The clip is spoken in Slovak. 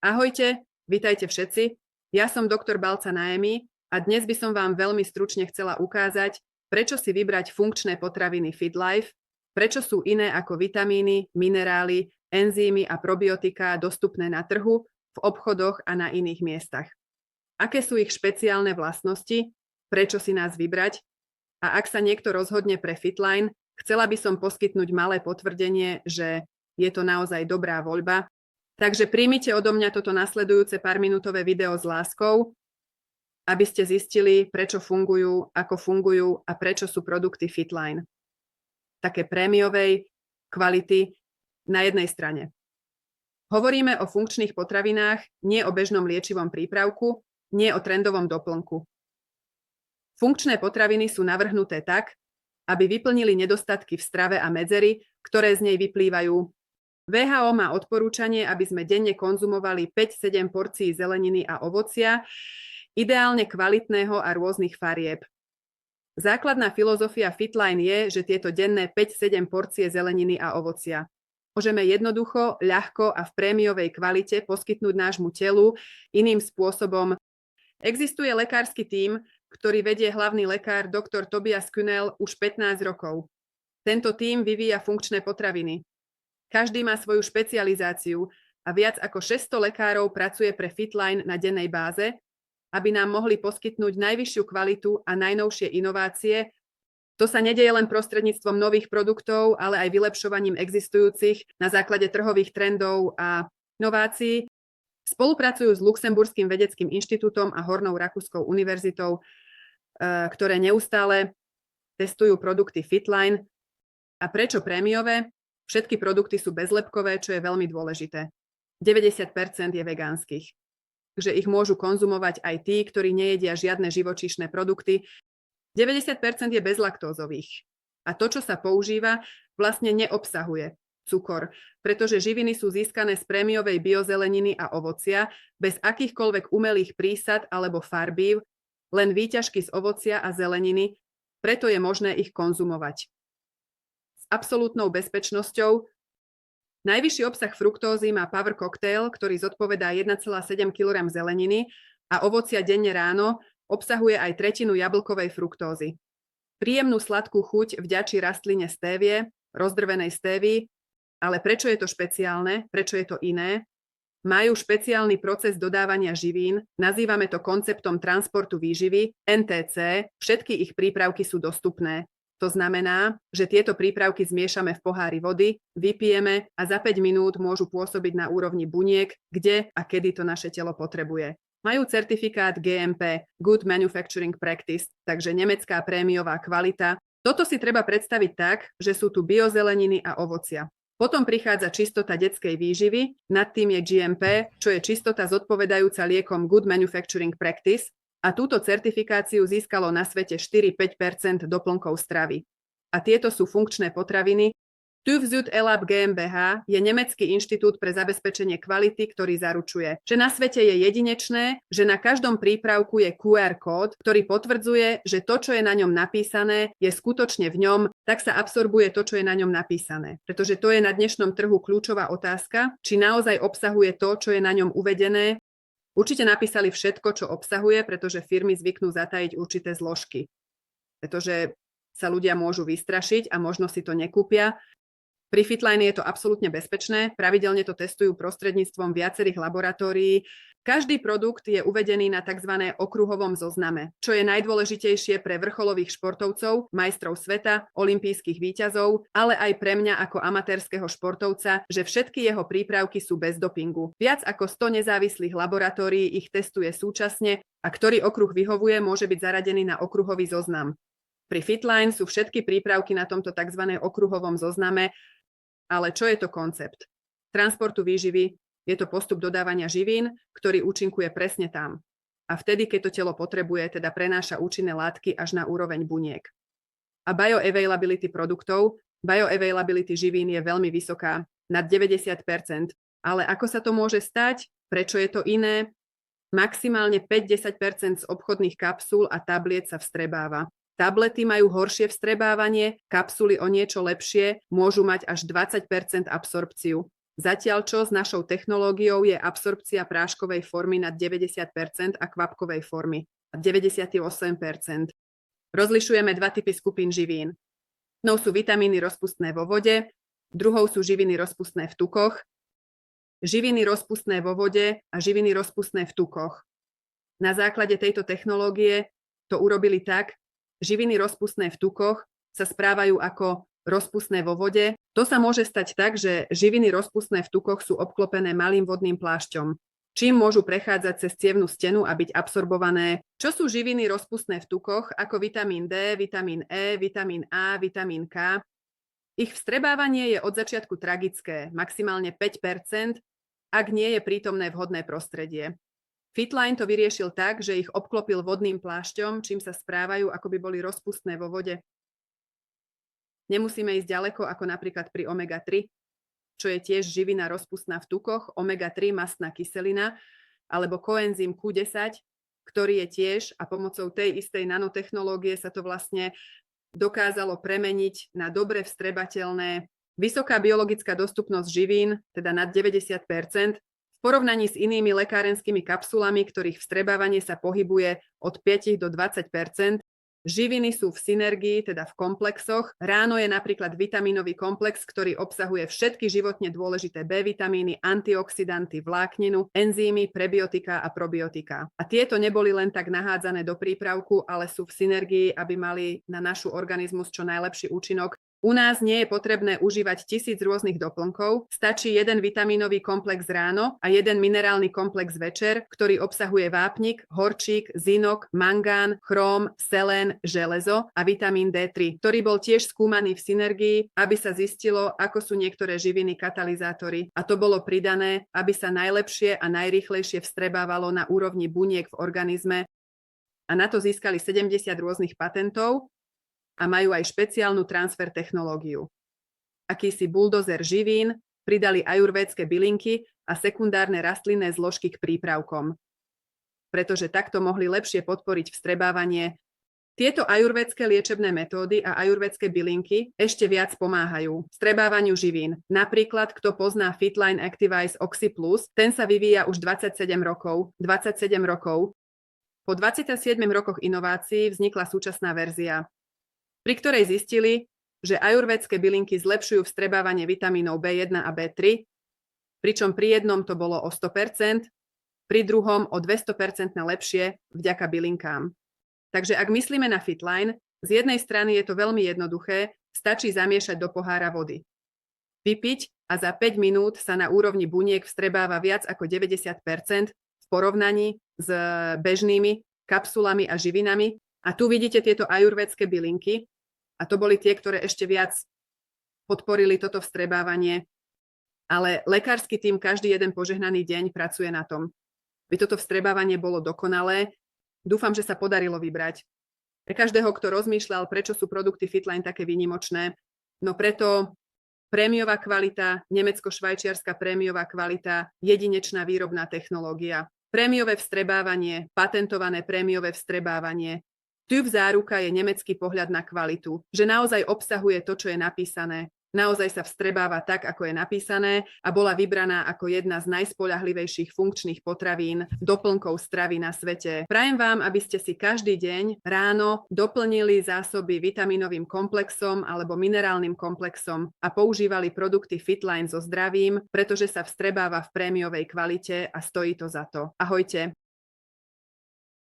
Ahojte, vitajte všetci. Ja som doktor Balca Naemi a dnes by som vám veľmi stručne chcela ukázať, prečo si vybrať funkčné potraviny FitLife, prečo sú iné ako vitamíny, minerály, enzymy a probiotika dostupné na trhu, v obchodoch a na iných miestach. Aké sú ich špeciálne vlastnosti, prečo si nás vybrať a ak sa niekto rozhodne pre Fitline, chcela by som poskytnúť malé potvrdenie, že je to naozaj dobrá voľba. Takže príjmite odo mňa toto nasledujúce párminútové video s láskou, aby ste zistili, prečo fungujú, ako fungujú a prečo sú produkty Fitline také prémiovej kvality na jednej strane. Hovoríme o funkčných potravinách, nie o bežnom liečivom prípravku, nie o trendovom doplnku. Funkčné potraviny sú navrhnuté tak, aby vyplnili nedostatky v strave a medzery, ktoré z nej vyplývajú. WHO má odporúčanie, aby sme denne konzumovali 5-7 porcií zeleniny a ovocia, ideálne kvalitného a rôznych farieb. Základná filozofia Fitline je, že tieto denné 5-7 porcie zeleniny a ovocia môžeme jednoducho, ľahko a v prémiovej kvalite poskytnúť nášmu telu iným spôsobom. Existuje lekársky tím, ktorý vedie hlavný lekár dr. Tobias Kühnel už 15 rokov. Tento tím vyvíja funkčné potraviny. Každý má svoju špecializáciu a viac ako 600 lekárov pracuje pre Fitline na dennej báze, aby nám mohli poskytnúť najvyššiu kvalitu a najnovšie inovácie. To sa nedeje len prostredníctvom nových produktov, ale aj vylepšovaním existujúcich na základe trhových trendov a inovácií. Spolupracujú s Luxemburským vedeckým inštitútom a Hornou Rakúskou univerzitou, ktoré neustále testujú produkty Fitline. A prečo prémiové? Všetky produkty sú bezlepkové, čo je veľmi dôležité. 90% je vegánskych. Takže ich môžu konzumovať aj tí, ktorí nejedia žiadne živočíšne produkty. 90% je bezlaktózových. A to, čo sa používa, vlastne neobsahuje cukor, pretože živiny sú získané z prémiovej biozeleniny a ovocia bez akýchkoľvek umelých prísad alebo farbív, len výťažky z ovocia a zeleniny, preto je možné ich konzumovať. S absolútnou bezpečnosťou. Najvyšší obsah fruktózy má Power Cocktail, ktorý zodpovedá 1,7 kg zeleniny a ovocia denne ráno obsahuje aj tretinu jablkovej fruktózy. Príjemnú sladkú chuť vďačí rastline stévie, rozdrvenej stévii, ale prečo je to špeciálne, prečo je to iné? Majú špeciálny proces dodávania živín, nazývame to konceptom transportu výživy, NTC, všetky ich prípravky sú dostupné. To znamená, že tieto prípravky zmiešame v pohári vody, vypijeme a za 5 minút môžu pôsobiť na úrovni buniek, kde a kedy to naše telo potrebuje. Majú certifikát GMP, Good Manufacturing Practice, takže nemecká prémiová kvalita. Toto si treba predstaviť tak, že sú tu biozeleniny a ovocia. Potom prichádza čistota detskej výživy, nad tým je GMP, čo je čistota zodpovedajúca liekom Good Manufacturing Practice, a túto certifikáciu získalo na svete 4-5% doplnkov stravy. A tieto sú funkčné potraviny. TÜV Süd Elab GmbH je nemecký inštitút pre zabezpečenie kvality, ktorý zaručuje, že na svete je jedinečné, že na každom prípravku je QR kód, ktorý potvrdzuje, že to, čo je na ňom napísané, je skutočne v ňom, tak sa absorbuje to, čo je na ňom napísané. Pretože to je na dnešnom trhu kľúčová otázka, či naozaj obsahuje to, čo je na ňom uvedené. Určite napísali všetko, čo obsahuje, pretože firmy zvyknú zatajiť určité zložky. Pretože sa ľudia môžu vystrašiť a možno si to nekúpia. Pri Fitline je to absolútne bezpečné, pravidelne to testujú prostredníctvom viacerých laboratórií. Každý produkt je uvedený na tzv. Okruhovom zozname, čo je najdôležitejšie pre vrcholových športovcov, majstrov sveta, olympijských víťazov, ale aj pre mňa ako amatérskeho športovca, že všetky jeho prípravky sú bez dopingu. Viac ako 100 nezávislých laboratórií ich testuje súčasne a ktorý okruh vyhovuje, môže byť zaradený na okruhový zoznam. Pri Fitline sú všetky prípravky na tomto tzv. Okruhovom zozname. Ale čo je to koncept? Transportu výživy je to postup dodávania živín, ktorý účinkuje presne tam. A vtedy, keď to telo potrebuje, teda prenáša účinné látky až na úroveň buniek. A bioavailability produktov, bioavailability živín je veľmi vysoká, nad 90%. Ale ako sa to môže stať? Prečo je to iné? Maximálne 5-10% z obchodných kapsúl a tabliet sa vstrebáva. Tablety majú horšie vstrebávanie, kapsuly o niečo lepšie, môžu mať až 20% absorpciu. Zatiaľ čo s našou technológiou je absorpcia práškovej formy nad 90% a kvapkovej formy nad 98%. Rozlišujeme dva typy skupín živín. Jednou sú vitamíny rozpustné vo vode, druhou sú živiny rozpustné v tukoch. Živiny rozpustné vo vode a živiny rozpustné v tukoch. Na základe tejto technológie to urobili tak, živiny rozpustné v tukoch sa správajú ako rozpustné vo vode. To sa môže stať tak, že živiny rozpustné v tukoch sú obklopené malým vodným plášťom, čím môžu prechádzať cez cievnu stenu a byť absorbované. Čo sú živiny rozpustné v tukoch, ako vitamín D, vitamín E, vitamín A, vitamín K? Ich vstrebávanie je od začiatku tragické, maximálne 5%, ak nie je prítomné vhodné prostredie. Fitline to vyriešil tak, že ich obklopil vodným plášťom, čím sa správajú, ako by boli rozpustné vo vode. Nemusíme ísť ďaleko, ako napríklad pri omega-3, čo je tiež živina rozpustná v tukoch, omega-3 mastná kyselina, alebo koenzym Q10, ktorý je tiež, a pomocou tej istej nanotechnológie sa to vlastne dokázalo premeniť na dobre vstrebateľné. Vysoká biologická dostupnosť živín, teda nad 90%, v porovnaní s inými lekárenskými kapsulami, ktorých vstrebávanie sa pohybuje od 5 do 20%. Živiny sú v synergii, teda v komplexoch. Ráno je napríklad vitamínový komplex, ktorý obsahuje všetky životne dôležité B vitamíny, antioxidanty, vlákninu, enzymy, prebiotika a probiotika. A tieto neboli len tak nahádzané do prípravku, ale sú v synergii, aby mali na našu organizmus čo najlepší účinok. U nás nie je potrebné užívať 1000 rôznych doplnkov, stačí jeden vitamínový komplex ráno a jeden minerálny komplex večer, ktorý obsahuje vápnik, horčík, zinok, mangán, chróm, selén, železo a vitamín D3, ktorý bol tiež skúmaný v synergii, aby sa zistilo, ako sú niektoré živiny katalizátory. A to bolo pridané, aby sa najlepšie a najrýchlejšie vstrebávalo na úrovni buniek v organizme. A na to získali 70 rôznych patentov a majú aj špeciálnu transfer technológiu. Akýsi buldozer živín, pridali ajurvédske bylinky a sekundárne rastlinné zložky k prípravkom. Pretože takto mohli lepšie podporiť vstrebávanie. Tieto ajurvédske liečebné metódy a ajurvédske bylinky ešte viac pomáhajú vstrebávaniu živín. Napríklad, kto pozná Fitline Activize Oxy Plus, ten sa vyvíja už 27 rokov. Po 27 rokoch inovácií vznikla súčasná verzia, pri ktorej zistili, že ajurvédske bylinky zlepšujú vstrebávanie vitamínov B1 a B3, pričom pri jednom to bolo o 100%, pri druhom o 200% lepšie vďaka bylinkám. Takže ak myslíme na Fitline, z jednej strany je to veľmi jednoduché, stačí zamiešať do pohára vody. Vypiť a za 5 minút sa na úrovni buniek vstrebáva viac ako 90% v porovnaní s bežnými kapsulami a živinami. A tu vidíte tieto ajurvédske bylinky a to boli tie, ktoré ešte viac podporili toto vstrebávanie. Ale lekársky tím každý jeden požehnaný deň pracuje na tom, aby toto vstrebávanie bolo dokonalé. Dúfam, že sa podarilo vybrať. Pre každého, kto rozmýšľal, prečo sú produkty Fitline také výnimočné, no preto prémiová kvalita, nemecko-švajčiarska prémiová kvalita, jedinečná výrobná technológia, prémiové vstrebávanie, patentované prémiové vstrebávanie. TÜV záruka je nemecký pohľad na kvalitu, že naozaj obsahuje to, čo je napísané. Naozaj sa vstrebáva tak, ako je napísané a bola vybraná ako jedna z najspoľahlivejších funkčných potravín, doplnkov stravy na svete. Prajem vám, aby ste si každý deň ráno doplnili zásoby vitamínovým komplexom alebo minerálnym komplexom a používali produkty Fitline so zdravím, pretože sa vstrebáva v prémiovej kvalite a stojí to za to. Ahojte.